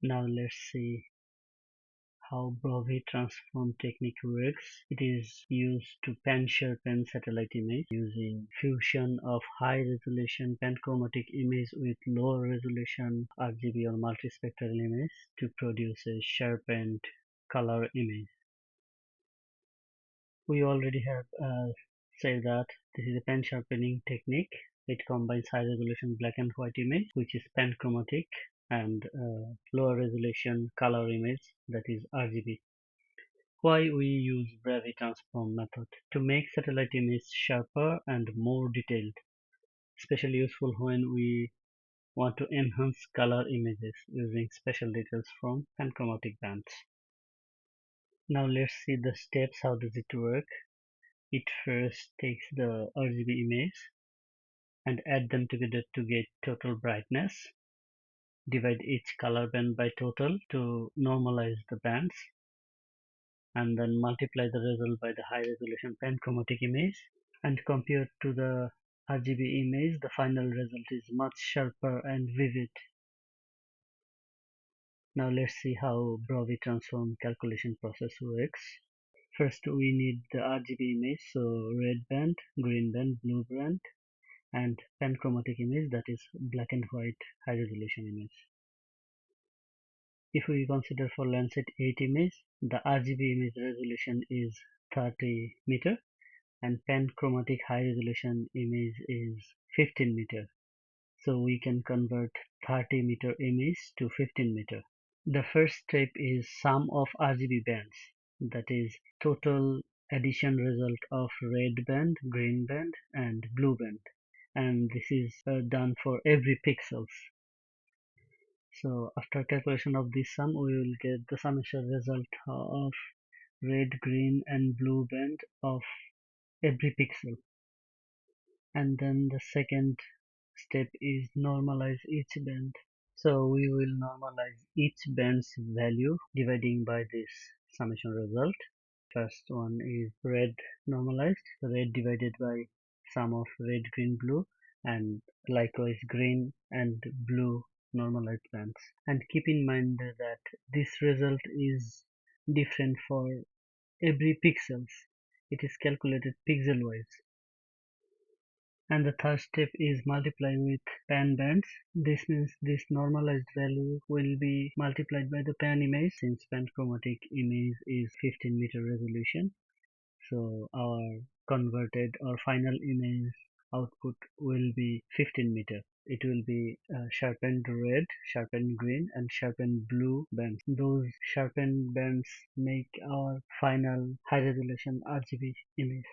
Now let's see how Brovey Transform Technique works. It is used to pan-sharpen satellite image using fusion of high-resolution panchromatic image with low-resolution RGB or multispectral image to produce a sharpened color image. We already have said that this is a pan-sharpening technique. It combines high-resolution black and white image, which is panchromatic, and lower resolution color image, that is RGB. Why we use Brovey transform method? To make satellite image sharper and more detailed, especially useful when we want to enhance color images using special details from panchromatic bands. Now let's see the steps. How does it work? It first takes the RGB image and add them together to get total brightness. Divide each color band by total to normalize the bands, and then multiply the result by the high resolution panchromatic image, and compared to the RGB image, the final result is much sharper and vivid. Now let's see how Brovey transform calculation process works. First we need the RGB image, so red band, green band, blue band, and panchromatic image, that is black and white high resolution image. If we consider for Landsat 8 image, the RGB image resolution is 30 meter and panchromatic high resolution image is 15 meter. So we can convert 30 meter image to 15 meter. The first step is sum of RGB bands, that is total addition result of red band, green band and blue band, and this is done for every pixels. So after calculation of this sum, we will get the summation result of red, green and blue band of every pixel. And then the second step is normalize each band. So we will normalize each band's value dividing by this summation result. First one is red normalized, red divided by sum of red, green, blue, and likewise green and blue normalized bands. And keep in mind that this result is different for every pixels. It is calculated pixel wise. And the third step is multiplying with pan bands. This means this normalized value will be multiplied by the pan image, since panchromatic image is 15 meter resolution. So our converted or final image output will be 15 meter. It will be sharpened red, sharpened green and sharpened blue bands. Those sharpened bands make our final high resolution RGB image.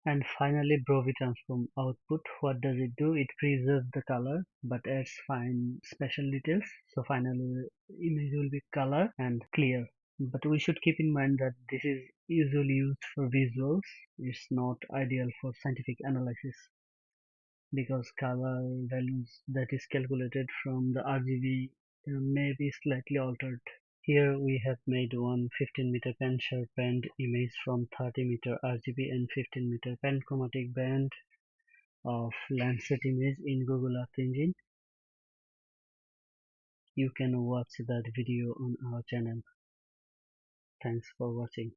And finally, Brovey transform output. What does it do? It preserves the color but adds fine special details. So finally, image will be color and clear. But we should keep in mind that this is usually used for visuals. It's not ideal for scientific analysis, because color values that is calculated from the RGB may be slightly altered. Here we have made one 15 meter pan-sharpened image from 30 meter RGB and 15 meter panchromatic band of Landsat image in Google Earth Engine. You can watch that video on our channel. Thanks for watching.